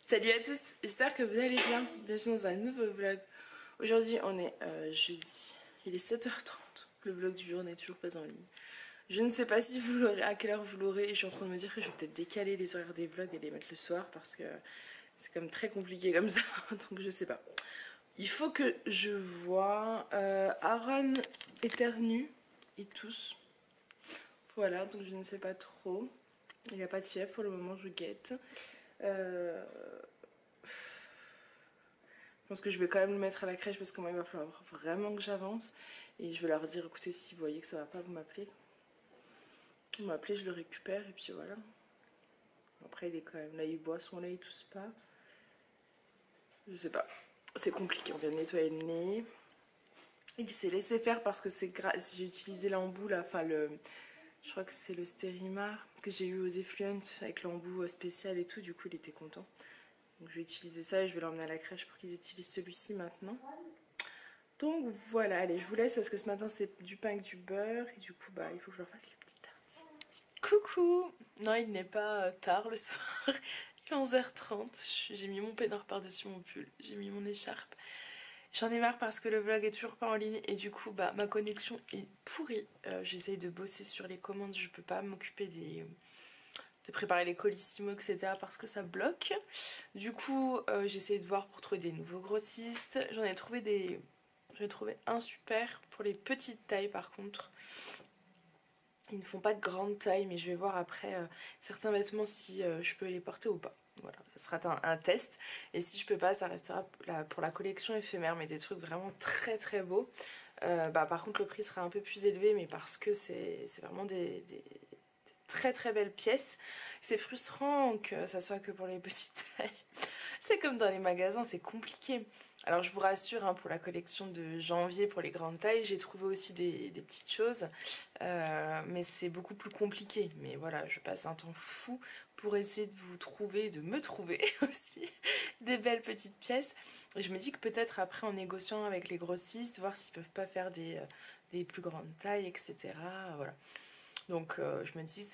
Salut à tous, j'espère que vous allez bien. Bienvenue dans un nouveau vlog. Aujourd'hui on est jeudi, il est 7h30. Le vlog du jour n'est toujours pas en ligne. Je ne sais pas si vous l'aurez, à quelle heure vous l'aurez. Je suis en train de me dire que je vais peut-être décaler les horaires des vlogs et les mettre le soir parce que c'est quand même très compliqué comme ça. Donc je sais pas. Il faut que je vois. Aaron éternue, et tous. Voilà, donc je ne sais pas trop. Il n'y a pas de fièvre pour le moment, je guette. Je pense que je vais quand même le mettre à la crèche parce que moi il va falloir vraiment que j'avance. Et je vais leur dire, écoutez, si vous voyez que ça va pas, vous m'appelez. Vous m'appelez, je le récupère et puis voilà. Après il est quand même là, il boit son lait, il tousse pas. Je sais pas, c'est compliqué, on vient de nettoyer le nez. Il s'est laissé faire parce que c'est grâce, j'ai utilisé l'embout là, enfin je crois que c'est le Stérimar que j'ai eu aux Effluent avec l'embout spécial et tout, du coup il était content. Donc je vais utiliser ça et je vais l'emmener à la crèche pour qu'ils utilisent celui-ci maintenant. Donc voilà, allez je vous laisse parce que ce matin c'est du pain avec du beurre et du coup bah il faut que je leur fasse les petites tartines. Coucou. Non, il n'est pas tard le soir, il est 11h30, j'ai mis mon peignoir par-dessus mon pull, j'ai mis mon écharpe. J'en ai marre parce que le vlog est toujours pas en ligne et du coup bah ma connexion est pourrie. J'essaye de bosser sur les commandes, je peux pas m'occuper de préparer les colissimo etc parce que ça bloque. Du coup j'essaye de voir pour trouver des nouveaux grossistes. J'en ai trouvé un super pour les petites tailles par contre. Ils ne font pas de grande taille mais je vais voir après certains vêtements si je peux les porter ou pas. Voilà, ça sera un test et si je peux pas ça restera pour la collection éphémère mais des trucs vraiment très très beaux. Par contre le prix sera un peu plus élevé mais parce que c'est vraiment des très très belles pièces. C'est frustrant que ça soit que pour les petites tailles. C'est comme dans les magasins, c'est compliqué. Alors je vous rassure, hein, pour la collection de janvier, pour les grandes tailles, j'ai trouvé aussi des petites choses. Mais c'est beaucoup plus compliqué. Mais voilà, je passe un temps fou pour essayer de vous trouver, de me trouver aussi, des belles petites pièces. Et je me dis que peut-être après en négociant avec les grossistes, voir s'ils peuvent pas faire des plus grandes tailles, etc. Voilà. Donc je me dis,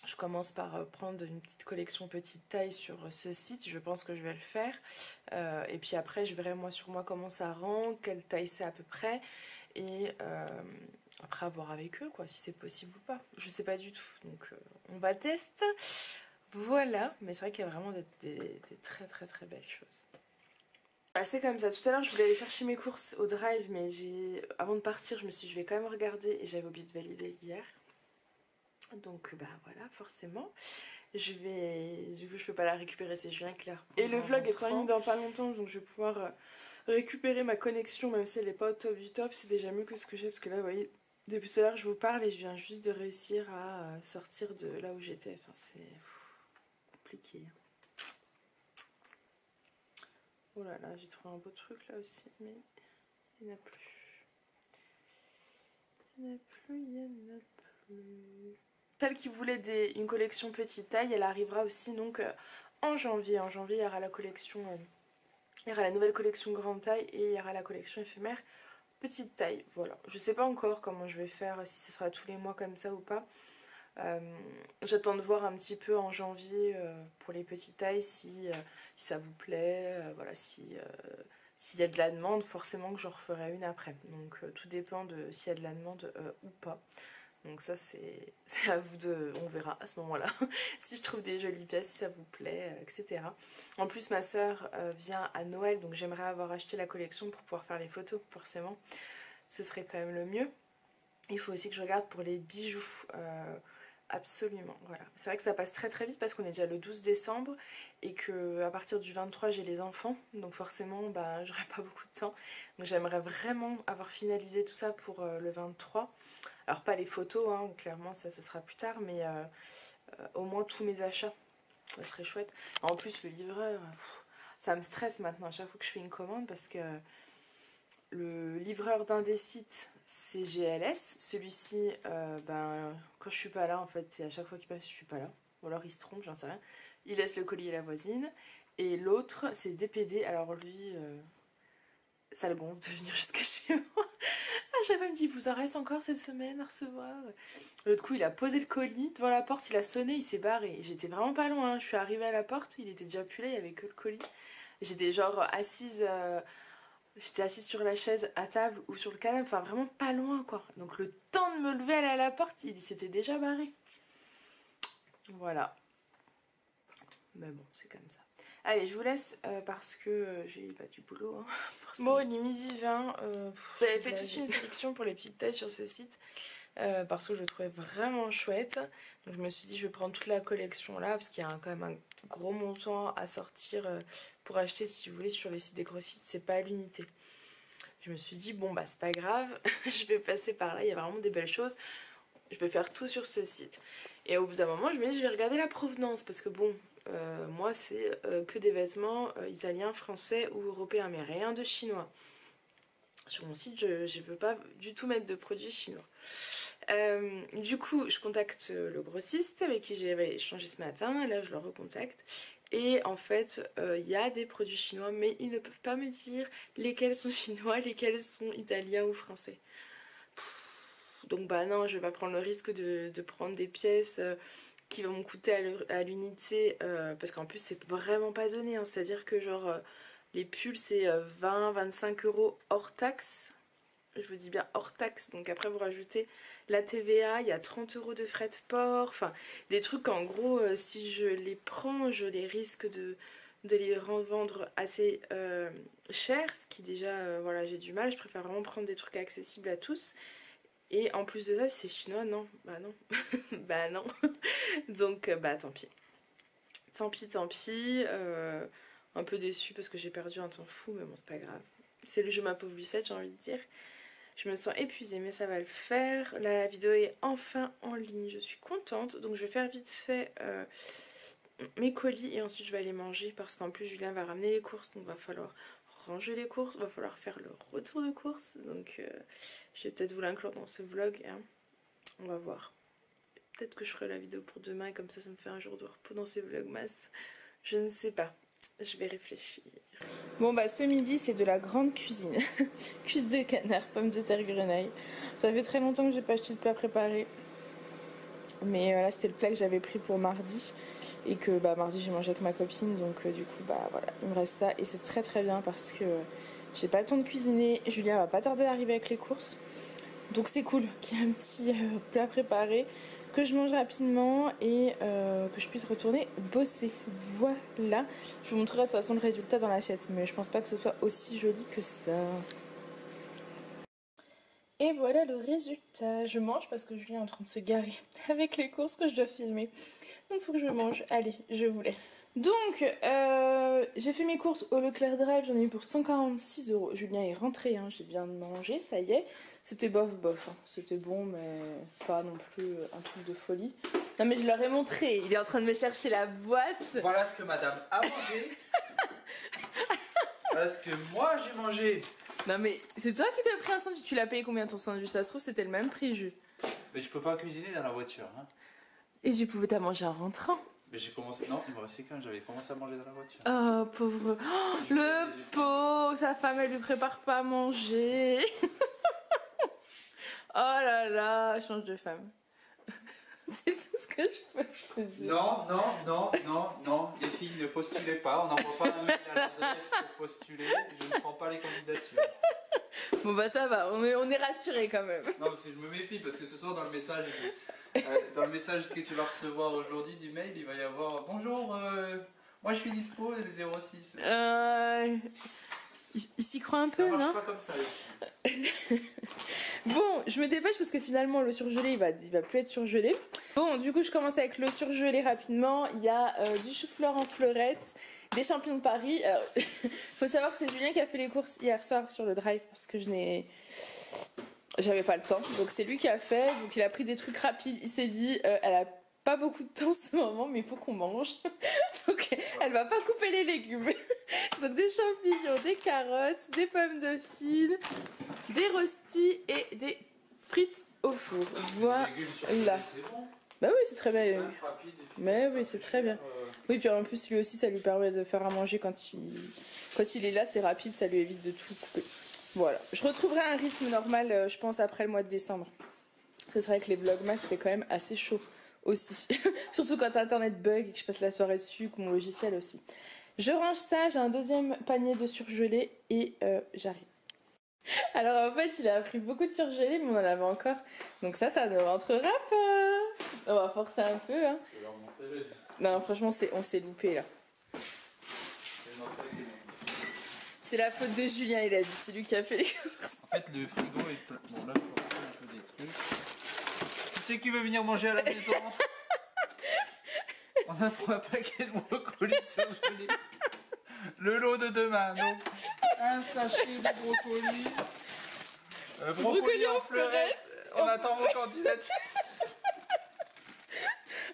je commence par prendre une petite collection petite taille sur ce site, je pense que je vais le faire. Et puis après je verrai sur moi comment ça rend, quelle taille c'est à peu près. Et après à voir avec eux quoi, si c'est possible ou pas. Je sais pas du tout, donc on va tester. Voilà, mais c'est vrai qu'il y a vraiment des très très très belles choses. Voilà, c'est comme ça, tout à l'heure je voulais aller chercher mes courses au drive mais avant de partir je me suis dit je vais quand même regarder et j'avais oublié de valider hier. Donc bah voilà, forcément du coup je peux pas la récupérer, c'est Julien qui la reprend. Et le vlog est en ligne dans pas longtemps donc je vais pouvoir récupérer ma connexion même si elle est pas au top du top. C'est déjà mieux que ce que j'ai parce que là vous voyez depuis tout à l'heure je vous parle et je viens juste de réussir à sortir de là où j'étais. Enfin c'est compliqué. Oh là là, j'ai trouvé un beau truc là aussi mais il n'y en a plus. Il n'y en a plus, il n'y en a plus. Celle qui voulait une collection petite taille, elle arrivera aussi donc en janvier. En janvier, il y aura la collection, il y aura la nouvelle collection grande taille et il y aura la collection éphémère petite taille. Voilà, je sais pas encore comment je vais faire, si ce sera tous les mois comme ça ou pas. J'attends de voir un petit peu en janvier pour les petites tailles si ça vous plaît, voilà, s'il y a de la demande, forcément que j'en referai une après. Donc tout dépend de s'il y a de la demande ou pas. Donc ça c'est à vous de... on verra à ce moment-là si je trouve des jolies pièces, si ça vous plaît, etc. En plus ma soeur vient à Noël donc j'aimerais avoir acheté la collection pour pouvoir faire les photos forcément. Ce serait quand même le mieux. Il faut aussi que je regarde pour les bijoux. Absolument, voilà. C'est vrai que ça passe très très vite parce qu'on est déjà le 12 décembre et que à partir du 23 j'ai les enfants donc forcément bah, j'aurai pas beaucoup de temps. Donc j'aimerais vraiment avoir finalisé tout ça pour le 23. Alors pas les photos, hein, clairement ça sera plus tard mais au moins tous mes achats, ça serait chouette. En plus le livreur, ça me stresse maintenant à chaque fois que je fais une commande parce que le livreur d'un des sites c'est GLS, celui-ci quand je suis pas là en fait c'est à chaque fois qu'il passe je suis pas là, ou alors il se trompe, j'en sais rien, il laisse le colis à la voisine, et l'autre c'est DPD, alors lui ça le gonfle de venir jusqu'à chez moi, À chaque fois, il me dit, vous en reste encore cette semaine à recevoir. L'autre coup, il a posé le colis devant la porte, il a sonné, il s'est barré. J'étais vraiment pas loin, hein. Je suis arrivée à la porte, il était déjà plus là, il y avait que le colis. J'étais genre assise, j'étais assise sur la chaise à table ou sur le canapé, enfin vraiment pas loin quoi. Donc le temps de me lever, aller à la porte, il s'était déjà barré. Voilà. Mais bon, c'est comme ça. Allez, je vous laisse parce que j'ai du boulot. Hein, bon, il est midi 20. J'avais fait toute une sélection pour les petites tailles sur ce site parce que je le trouvais vraiment chouette. Donc je me suis dit, je vais prendre toute la collection là parce qu'il y a quand même un gros montant à sortir pour acheter si vous voulez sur les sites des gros sites. C'est pas à l'unité. Je me suis dit, bon bah c'est pas grave, je vais passer par là, il y a vraiment des belles choses. Je vais faire tout sur ce site. Et au bout d'un moment, je me dis, je vais regarder la provenance parce que bon. Moi c'est que des vêtements italiens, français ou européens, mais rien de chinois. Sur mon site je veux pas du tout mettre de produits chinois. Du coup je contacte le grossiste avec qui j'avais échangé ce matin, et là je le recontacte. Et en fait il y a des produits chinois mais ils ne peuvent pas me dire lesquels sont chinois, lesquels sont italiens ou français. Donc bah non, je vais pas prendre le risque de prendre des pièces qui vont me coûter à l'unité parce qu'en plus c'est vraiment pas donné, hein. C'est à dire que genre les pulls c'est 20-25 euros hors taxe, je vous dis bien hors taxe, donc après vous rajoutez la TVA, il y a 30 euros de frais de port, enfin des trucs en gros si je les prends je les risque de les revendre assez cher, ce qui déjà voilà j'ai du mal, je préfère vraiment prendre des trucs accessibles à tous. Et en plus de ça, si c'est chinois, non, bah non, bah non. Donc bah tant pis. Tant pis, tant pis. Un peu déçue parce que j'ai perdu un temps fou, mais bon c'est pas grave. C'est le jeu ma pauvre Lucette, j'ai envie de dire. Je me sens épuisée, mais ça va le faire. La vidéo est enfin en ligne, je suis contente. Donc je vais faire vite fait mes colis et ensuite je vais aller manger parce qu'en plus Julien va ramener les courses, donc va falloir ranger les courses, va falloir faire le retour de courses, donc je vais peut-être vous l'inclure dans ce vlog, hein. On va voir. Peut-être que je ferai la vidéo pour demain et comme ça me fait un jour de repos dans ces vlogmas. Je ne sais pas, je vais réfléchir. Bon bah ce midi c'est de la grande cuisine. Cuisse de canard, pommes de terre, grenaille. Ça fait très longtemps que j'ai pas acheté de plat préparé. Mais là c'était le plat que j'avais pris pour mardi. Et que bah, mardi j'ai mangé avec ma copine, donc du coup bah voilà, il me reste ça et c'est très très bien parce que j'ai pas le temps de cuisiner. Julien va pas tarder d'arriver avec les courses, donc c'est cool qu'il y ait un petit plat préparé, que je mange rapidement et que je puisse retourner bosser. Voilà, je vous montrerai de toute façon le résultat dans l'assiette, mais je pense pas que ce soit aussi joli que ça. Et voilà le résultat. Je mange parce que Julien est en train de se garer avec les courses que je dois filmer. Donc il faut que je mange. Allez, je vous laisse. Donc, j'ai fait mes courses au Leclerc Drive. J'en ai eu pour 146 euros. Julien est rentré, hein, j'ai bien mangé, ça y est. C'était bof bof. Hein. C'était bon, mais pas non plus un truc de folie. Non mais je leur ai montré. Il est en train de me chercher la boîte. Voilà ce que madame a mangé. Voilà ce que moi j'ai mangé. Non mais c'est toi qui t'as pris un sandwich. Tu l'as payé combien ton sandwich? Ça se trouve c'était le même prix, Jules. Mais je peux pas cuisiner dans la voiture. Hein. Et je pouvais t'as mangé en rentrant. Mais j'ai commencé. Non, il me restait quand j'avais commencé à manger dans la voiture. Oh pauvre. Oh, le pauvre. Sa femme elle lui prépare pas à manger. Oh là là, change de femme. C'est tout ce que je peux te dire. Non, non, non, non, non. Les filles ne postulez pas. On n'envoie pas un mail à l'adresse pour postuler. Je ne prends pas les candidatures. Bon bah ça va, on est rassurés quand même. Non, parce que je me méfie, parce que ce soir dans le message, que tu vas recevoir aujourd'hui du mail, il va y avoir bonjour, moi je suis dispo, le 06. Il s'y croit un peu, non? Ça marche pas comme ça. Bon, je me dépêche parce que finalement le surgelé il va plus être surgelé. Bon, du coup je commence avec le surgelé rapidement. Il y a du chou-fleur en fleurette, des champignons de Paris. Alors, faut savoir que c'est Julien qui a fait les courses hier soir sur le drive parce que j'avais pas le temps. Donc c'est lui qui a fait, donc il a pris des trucs rapides. Il s'est dit, elle a pas beaucoup de temps en ce moment, mais il faut qu'on mange. Donc elle va pas couper les légumes. Donc des champignons, des carottes, des pommes dauphines, des rostis et des frites au four. Voilà. Bon. Bah oui, c'est très bien. Mais oui, c'est très bien. Oui, puis en plus lui aussi ça lui permet de faire à manger quand il est là, c'est rapide, ça lui évite de tout couper. Voilà, je retrouverai un rythme normal, je pense, après le mois de décembre. Ce serait que les vlogmas, c'était quand même assez chaud aussi. Surtout quand internet bug et que je passe la soirée dessus, que mon logiciel aussi. Je range ça, j'ai un deuxième panier de surgelés et j'arrive. Alors en fait, il a pris beaucoup de surgelés, mais on en avait encore. Donc ça ne rentrera pas. On va forcer un peu. Hein. Non, franchement, on s'est loupé là. C'est la faute de Julien, il a dit. C'est lui qui a fait les courses. En fait, le frigo est plein. Bon, là, je vais reprendre un peu des trucs. Qui c'est qui veut venir manger à la maison? On a 3 paquets de brocolis surgelés. Le lot de demain, donc un sachet de brocolis. Brocoli en fleurette. On attend vos candidatures.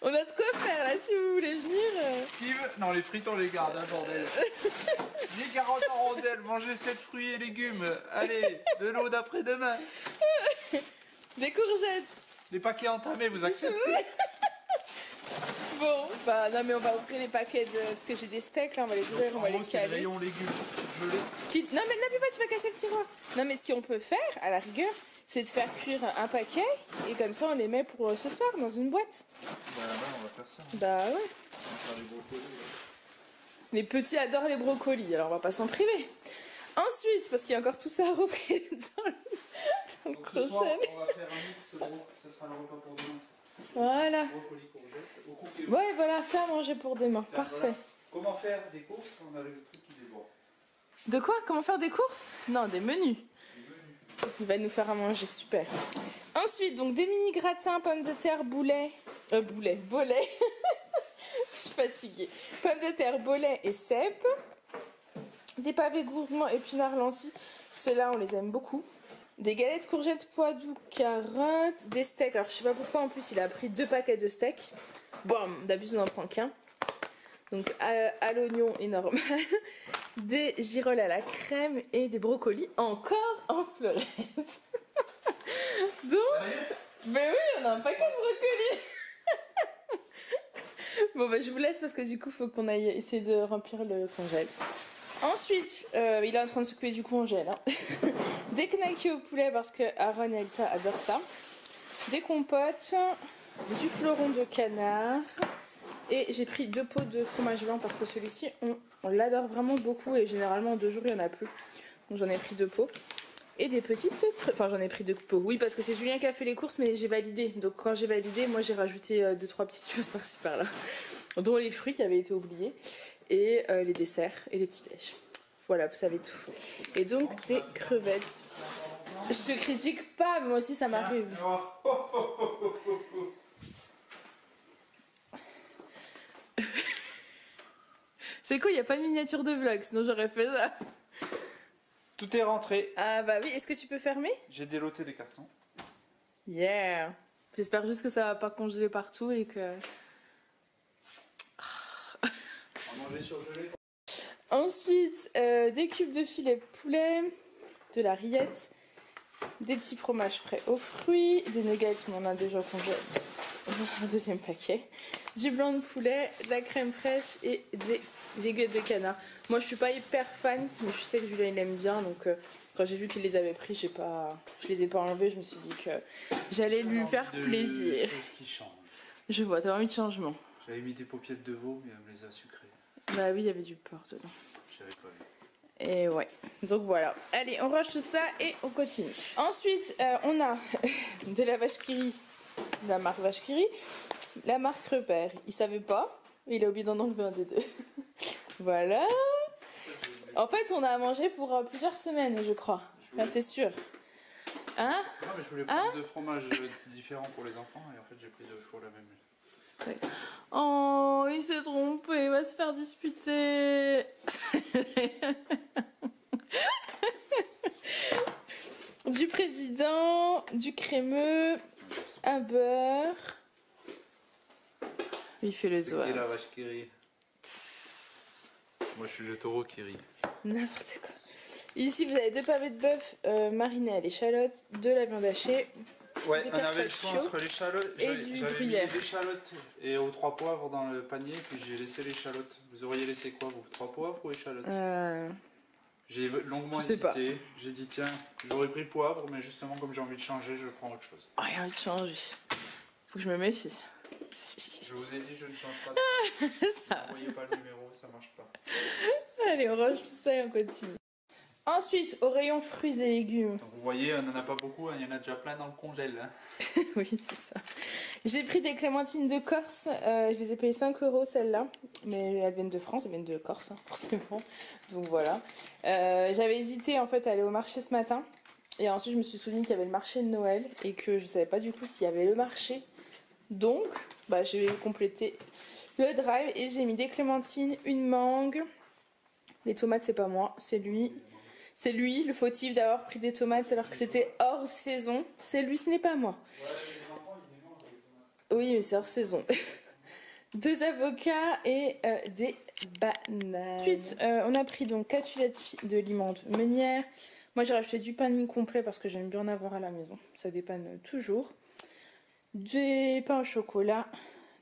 On a de quoi faire là si vous voulez venir. Qui veut... Non, les frites on les garde, hein, bordel. Les carottes en rondelles, mangez 7 fruits et légumes. Allez, de l'eau d'après-demain. Des courgettes. Les paquets entamés, vous acceptez? Bon, bah non mais on va ouvrir les paquets de... Parce que j'ai des steaks là, on va les ouvrir, on va les caler. Rayon légumes. Non mais n'appuie pas, tu vas casser le tiroir. Non mais ce qu'on peut faire, à la rigueur, c'est de faire cuire un paquet et comme ça on les met pour ce soir dans une boîte. Bah ouais, on va faire ça. Hein. Bah ouais. On va faire les brocolis. Ouais. Les petits adorent les brocolis, alors on va pas s'en priver. Ensuite, parce qu'il y a encore tout ça à rentrer dans le crochet. Ce soir, on va faire un mix, bon, ça sera le repas pour demain. Voilà. Brocolis, courgettes, au cookie. Ouais, voilà, faire à manger pour demain. Tiens, parfait. Voilà. Comment faire des courses? On a le truc qui déborde. De quoi? Comment faire des courses? Non, des menus. Il va nous faire à manger, super. Ensuite, donc des mini gratins, pommes de terre, bolet. Bolet. Je suis fatiguée. Pommes de terre, bolet et cèpes. Des pavés gourmands, épinards lentilles. Ceux-là, on les aime beaucoup. Des galettes courgettes, pois doux, carottes. Des steaks. Alors, je sais pas pourquoi, en plus, il a pris 2 paquets de steaks. Bam! D'habitude, on n'en prend qu'un. Donc, à l'oignon et normal. Des girolles à la crème et des brocolis encore en fleurette. Donc, ben oui, on a un paquet de brocolis. Bon, bah, je vous laisse parce que du coup, il faut qu'on aille essayer de remplir le congèle. Ensuite, il est en train de s'occuper du congèle. Hein. Des knackis au poulet parce que Aaron et Elsa adorent ça. Des compotes, du fleuron de canard. Et j'ai pris 2 pots de fromage blanc parce que celui-ci, on l'adore vraiment beaucoup et généralement en 2 jours, il n'y en a plus. Donc j'en ai pris 2 pots. Et des petites... Enfin, j'en ai pris 2 pots. Oui, parce que c'est Julien qui a fait les courses, mais j'ai validé. Donc quand j'ai validé, moi j'ai rajouté 2-3 petites choses par-ci par-là. Dont les fruits qui avaient été oubliés. Et les desserts et les petits déj. Voilà, vous savez tout. Et donc des crevettes. Je te critique pas, mais moi aussi ça m'arrive. C'est cool, il n'y a pas de miniature de vlog, sinon j'aurais fait ça. Tout est rentré. Ah bah oui, est-ce que tu peux fermer? J'ai déloté les cartons. Yeah. J'espère juste que ça va pas congeler partout et que... On va manger surgelé. Ensuite, des cubes de filet poulet, de la rillette, des petits fromages frais aux fruits, des nuggets, on en a déjà congélé. Un deuxième paquet, du blanc de poulet, de la crème fraîche et des aiguillettes de canard. Moi je suis pas hyper fan, mais je sais que Julien il aime bien, donc quand j'ai vu qu'il les avait pris, je les ai pas enlevés, je me suis dit que j'allais lui faire plaisir. Choses qui changent. Je vois, t'as envie de changement. J'avais mis des paupiètes de veau, mais elle me les a sucrées. Bah oui, il y avait du porc dedans. J'avais pas vu. Et ouais, donc voilà. Allez, on range tout ça et on continue. Ensuite, on a de la vache qui rit. La marque Vache qui rit, la marque Repère. Il savait pas, il a oublié d'en enlever un des 2. Voilà. En fait, on a à manger pour plusieurs semaines, je crois. Enfin, c'est sûr. Hein? Non, mais je voulais prendre 2 fromages différents pour les enfants et en fait j'ai pris 2 fois la même. Ouais. Oh, il s'est trompé, il va se faire disputer. Du président, du crémeux. Un beurre. Il fait le zoa. C'est qui la vache qui rit? Moi je suis le taureau qui rit. N'importe quoi. Ici vous avez 2 pavés de bœuf marinés à l'échalote, de la viande hachée. Ouais, on avait le choix entre l'échalote et du j'avais mis gruyère. l'échalote et aux 3 poivres dans le panier, puis j'ai laissé l'échalote. Vous auriez laissé quoi vous? 3 poivres ou échalote? J'ai longuement hésité. J'ai dit tiens, j'aurais pris poivre, mais justement comme j'ai envie de changer, je prends autre chose. Oh, j'ai envie de changer. Faut que je me méfie. Je vous ai dit, je ne change pas de ça... Vous voyez pas le numéro, ça marche pas. Allez, on range tout ça et on continue. Ensuite, au rayon fruits et légumes. Donc vous voyez, on n'en a pas beaucoup, hein, il y en a déjà plein dans le congèle. Hein. Oui, c'est ça. J'ai pris des clémentines de Corse. Je les ai payées 5 € celles-là. Mais elles viennent de France, elles viennent de Corse, hein, forcément. Donc voilà. J'avais hésité en fait à aller au marché ce matin. Et ensuite, je me suis souvenu qu'il y avait le marché de Noël et que je savais pas du coup s'il y avait le marché. Donc, bah, je vais compléter le drive et j'ai mis des clémentines, une mangue. Les tomates, c'est pas moi, c'est lui. C'est lui le fautif d'avoir pris des tomates alors que c'était hors saison. C'est lui, ce n'est pas moi. Oui, mais c'est hors saison. 2 avocats et des bananes. Ensuite, on a pris donc 4 filets de limande meunière. Moi, j'ai rajouté du pain de mie complet parce que j'aime bien en avoir à la maison. Ça dépanne toujours. Des pains au chocolat,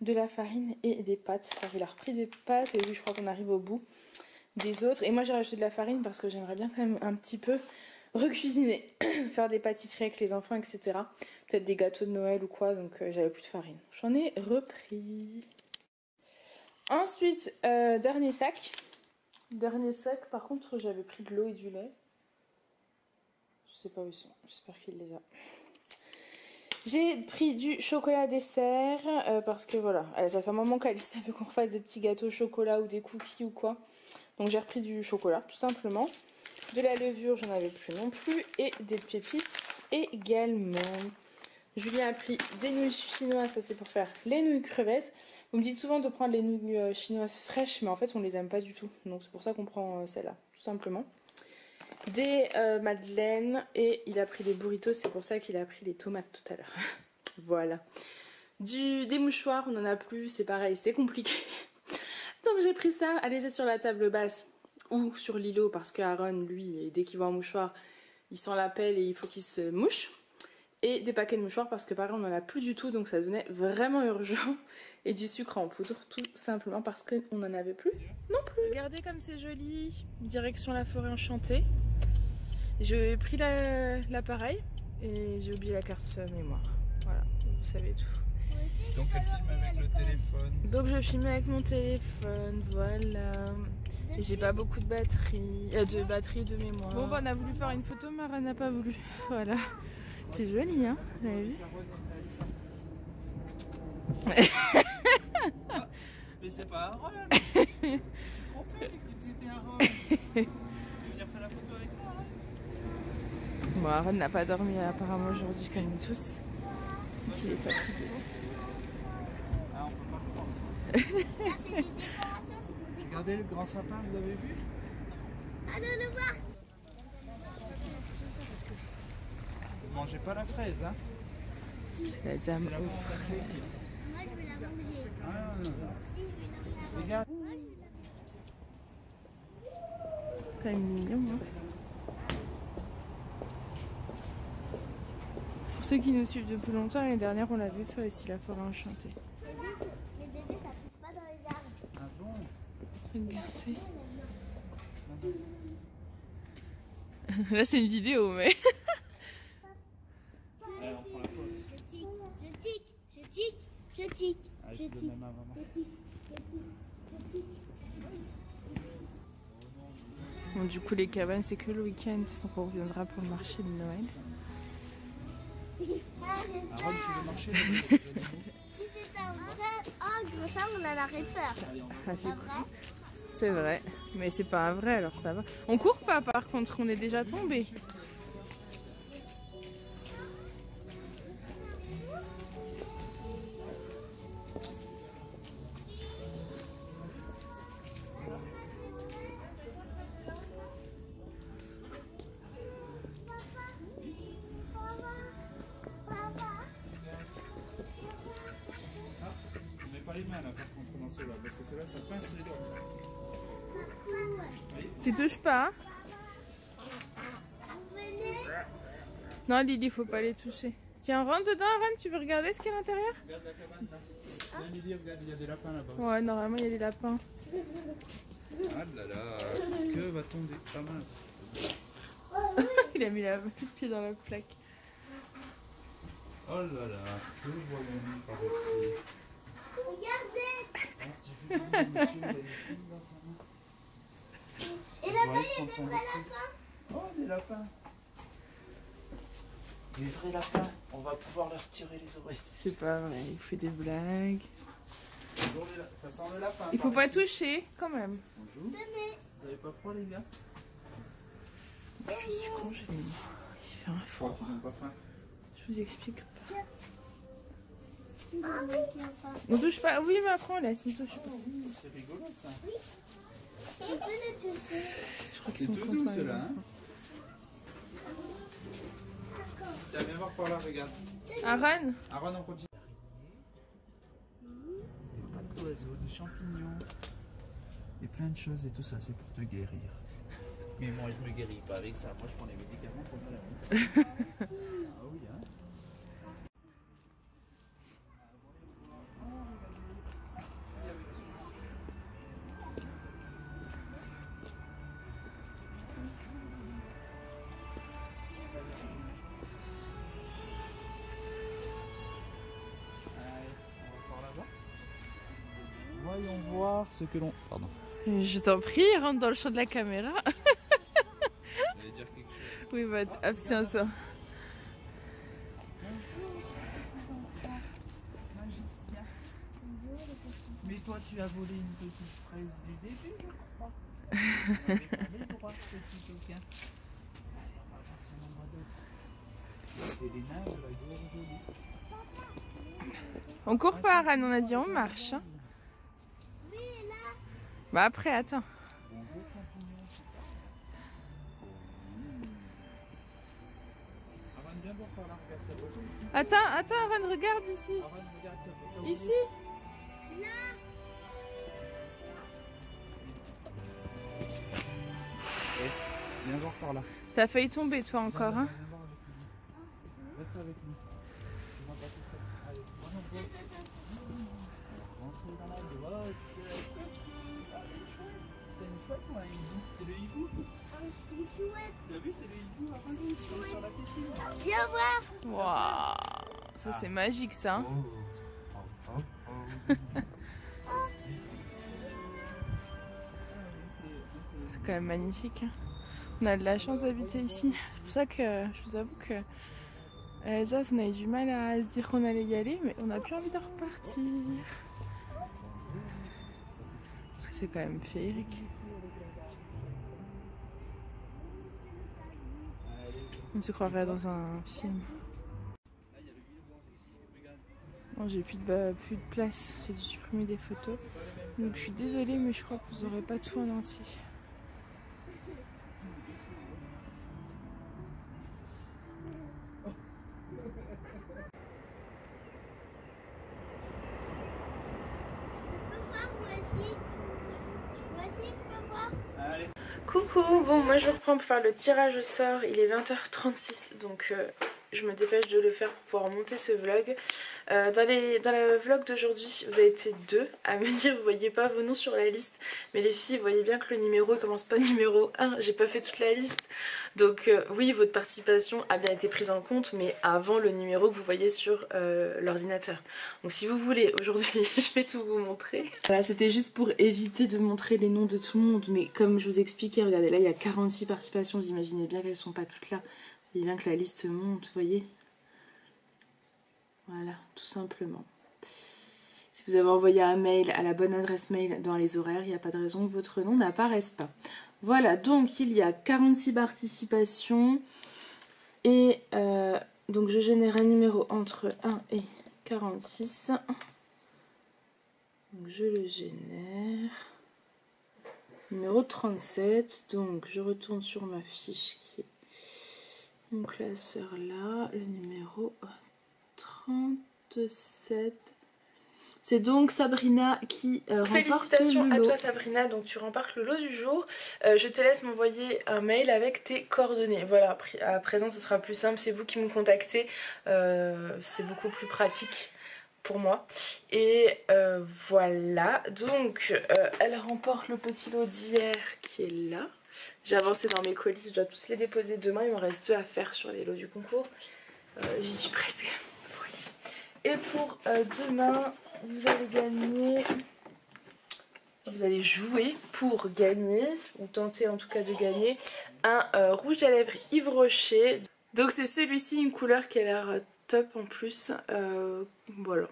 de la farine et des pâtes. Enfin, il a repris des pâtes et oui, je crois qu'on arrive au bout des autres. Et moi, j'ai rajouté de la farine parce que j'aimerais bien quand même un petit peu recuisiner, faire des pâtisseries avec les enfants, etc. Peut-être des gâteaux de Noël ou quoi, donc j'avais plus de farine. J'en ai repris. Ensuite, dernier sac. Dernier sac, par contre, j'avais pris de l'eau et du lait. Je sais pas où ils sont, j'espère qu'il les a. J'ai pris du chocolat dessert parce que voilà, ça fait un moment qu'Alice veut qu'on fasse des petits gâteaux au chocolat ou des cookies ou quoi. Donc j'ai repris du chocolat tout simplement. De la levure, j'en avais plus non plus. Et des pépites également. Julien a pris des nouilles chinoises, ça c'est pour faire les nouilles crevettes. Vous me dites souvent de prendre les nouilles chinoises fraîches, mais en fait on les aime pas du tout. Donc c'est pour ça qu'on prend celle-là, tout simplement. Des madeleines et il a pris des burritos, c'est pour ça qu'il a pris les tomates tout à l'heure. Voilà. Des mouchoirs, on n'en a plus, c'est pareil, c'est compliqué. Donc j'ai pris ça à laisser sur la table basse ou sur l'îlot parce qu'Aaron, lui, dès qu'il voit un mouchoir, il sent la pelle et il faut qu'il se mouche. Et des paquets de mouchoirs parce que pareil, on n'en a plus du tout, donc ça devenait vraiment urgent. Et du sucre en poudre, tout simplement parce qu'on n'en avait plus non plus. Regardez comme c'est joli, direction la forêt enchantée. J'ai pris l'appareil et j'ai oublié la carte mémoire. Voilà, vous savez tout. Donc elle filme avec le téléphone. Donc je filme avec mon téléphone, voilà. Et j'ai pas beaucoup de batterie, de mémoire. Bon bah on a voulu faire une photo, Mara n'a pas voulu. Voilà. C'est joli hein, vous avez vu? Ah, mais c'est pas Aaron. Je me suis trompée, j'ai cru que c'était Aaron. Tu veux venir faire la photo avec moi? Bon, Aaron n'a pas dormi apparemment aujourd'hui comme nous tous. Donc il est fatigué. Ah, on peut pas le voir ça. Là, c'est des décorations, c'est pour décorer. Regardez le grand sapin, vous avez vu? Allons le voir. Vous mangez pas la fraise, hein? C'est la dame C'est la au fraise. Moi, je vais la manger. Ah, Si, je vais la manger. regarde. quand même mignon. Hein. Pour ceux qui nous suivent depuis longtemps, l'année dernière on l'avait fait aussi, la forêt enchantée. Les bébés, ça pousse pas dans les arbres. Ah bon? Regardez. Là c'est une vidéo mais... Allez, on prend la pause. Je tic, je tic, je tic, je tic. Ah, je donne même à maman. Bon, du coup les cabanes c'est que le week-end, donc on reviendra pour le marché de Noël. Aaron, tu veux marcher? Si c'était un vrai ogre, ça, on en aurait peur. Ah, C'est vrai? c'est vrai, mais c'est pas un vrai alors ça va. On court pas par contre, on est déjà tombé. Je mets pas les mains là par contre dans ceux-là, parce que ceux-là ça pince les doigts. Tu touches pas hein? Vous venez? Non Lily, faut pas les toucher. Tiens, rentre dedans Aaron, tu veux regarder ce qu'il y a à l'intérieur? Regarde la cabane là. Viens Lily, regarde, il y a des lapins là-bas. Ouais, normalement il y a des lapins. Ah là là, que va tomber? Ah mince. Il a mis le pied dans la plaque. Oh là là, que voyons-nous par ici? Regardez. Et là-bas, il y a des vrais lapins. Oh, des lapins. Des vrais lapins. On va pouvoir leur tirer les oreilles. C'est pas vrai, il fait des blagues. Ça sent le lapin. Il faut pas toucher, quand même. Bonjour. Tenez. Vous avez pas froid, les gars? Je suis congelée. Il fait un Je crois froid. qu'ils ont pas faim. Je vous explique. Ah oui. On touche pas. Oui, mais après on laisse. On touche pas. Oh oui, c'est rigolo ça. On peut les toucher. Je crois qu'ils C'est sont tout contents. doux ceux-là. Hein? Tiens, viens voir par là, regarde. Aaron, Aaron, on continue. Des pattes d'oiseaux, des champignons. Et plein de choses et tout ça, c'est pour te guérir. Mais moi, je me guéris pas avec ça. Moi, je prends les médicaments pour me la Ah oui, hein. Voyons voir ce que l'on... Pardon. je t'en prie, rentre dans le champ de la caméra. Vous allez dire quelque chose. Oui, bah, abstiens-toi. Magicien. Mais toi, tu as volé une petite fraise du début, je crois. Avec les droits, petit coquin. Allez, on va voir si on en voit d'autres. C'est les nains de la gorgolée. On court pas, Aaron, on a dit on marche. Hein. Oui, là. Bah après, attends. Bonjour, champignons. Aaron, viens voir par là, regarde ta photo ici. Attends, Aaron, regarde ici. Aaron, regarde ta photo. Ici. Viens voir par là. T'as failli tomber, toi, encore. Hein. Viens voir avec nous. Reste avec nous. Tu vas pas tout seul. Allez, viens nous voir. Rentrez dans la grotte. C'est une chouette ou un hibou? C'est le hibou? Ah, c'est une chouette. Tu as vu, c'est le hibou avant C'est une chouette. sur la piscine. Viens voir. Waouh, ça c'est magique, ça. Hein. C'est quand même magnifique. Hein. On a de la chance d'habiter ici. C'est pour ça que je vous avoue que à l'Alsace, on avait du mal à se dire qu'on allait y aller, mais on n'a plus envie de repartir. Parce que c'est quand même féerique. On se croirait dans un film. Bon, j'ai plus de place, j'ai dû supprimer des photos. Donc je suis désolée, mais je crois que vous n'aurez pas tout en entier. Allez. Coucou, bon moi je reprends pour faire le tirage au sort, il est 20h36 donc je me dépêche de le faire pour pouvoir monter ce vlog. Dans le vlog d'aujourd'hui, vous avez été 2 à me dire vous voyez pas vos noms sur la liste, mais les filles vous voyez bien que le numéro commence pas numéro 1, j'ai pas fait toute la liste. Donc oui, votre participation a bien été prise en compte, mais avant le numéro que vous voyez sur l'ordinateur. Donc si vous voulez, aujourd'hui je vais tout vous montrer. C'était juste pour éviter de montrer les noms de tout le monde, mais comme je vous expliquais, regardez là il y a 46 participations, vous imaginez bien qu'elles sont pas toutes là. Vous voyez bien que la liste monte, vous voyez. Voilà, tout simplement. Si vous avez envoyé un mail à la bonne adresse mail dans les horaires, il n'y a pas de raison que votre nom n'apparaisse pas. Voilà, donc il y a 46 participations. Et donc je génère un numéro entre 1 et 46. Donc je le génère. Numéro 37. Donc je retourne sur ma fiche qui est mon classeur là. Le numéro 37. C'est donc Sabrina qui remporte le lot. Félicitations à toi Sabrina, donc tu remportes le lot du jour. Je te laisse m'envoyer un mail avec tes coordonnées. Voilà, à présent ce sera plus simple, c'est vous qui me contactez. C'est beaucoup plus pratique pour moi. Et voilà, donc elle remporte le petit lot d'hier qui est là. j'ai avancé dans mes colis, je dois tous les déposer demain, il m'en reste 2 à faire sur les lots du concours. J'y suis presque. Et pour demain, vous allez gagner, vous allez jouer pour gagner, ou tenter en tout cas de gagner, un rouge à lèvres Yves Rocher. Donc c'est celui-ci, une couleur qui a l'air top en plus. Voilà,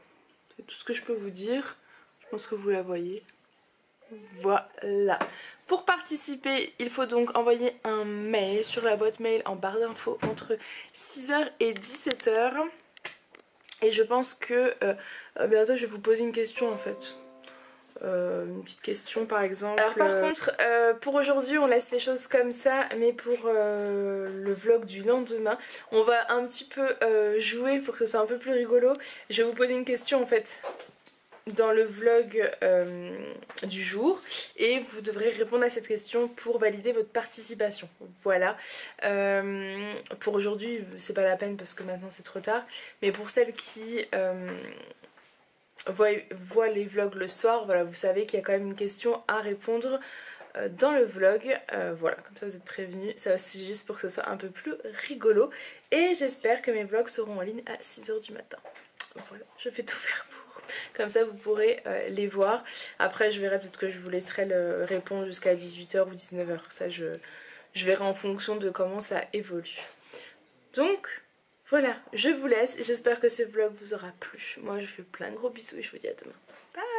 c'est tout ce que je peux vous dire. Je pense que vous la voyez. Voilà. Pour participer, il faut donc envoyer un mail sur la boîte mail en barre d'infos entre 6h et 17h. Et je pense que bientôt je vais vous poser une question en fait. Une petite question par exemple. Alors par contre pour aujourd'hui on laisse les choses comme ça, mais pour le vlog du lendemain on va un petit peu jouer pour que ce soit un peu plus rigolo. Je vais vous poser une question en fait dans le vlog du jour et vous devrez répondre à cette question pour valider votre participation. Voilà. Pour aujourd'hui c'est pas la peine parce que maintenant c'est trop tard, mais pour celles qui voient les vlogs le soir, voilà, vous savez qu'il y a quand même une question à répondre dans le vlog. Voilà, comme ça vous êtes prévenus. Ça c'est juste pour que ce soit un peu plus rigolo et j'espère que mes vlogs seront en ligne à 6h du matin. Voilà, je vais tout faire pour. Comme ça vous pourrez les voir. Après je verrai, peut-être que je vous laisserai le répondre jusqu'à 18h ou 19h. Ça je verrai en fonction de comment ça évolue. Donc voilà, je vous laisse. J'espère que ce vlog vous aura plu. Moi je vous fais plein de gros bisous et je vous dis à demain. Bye!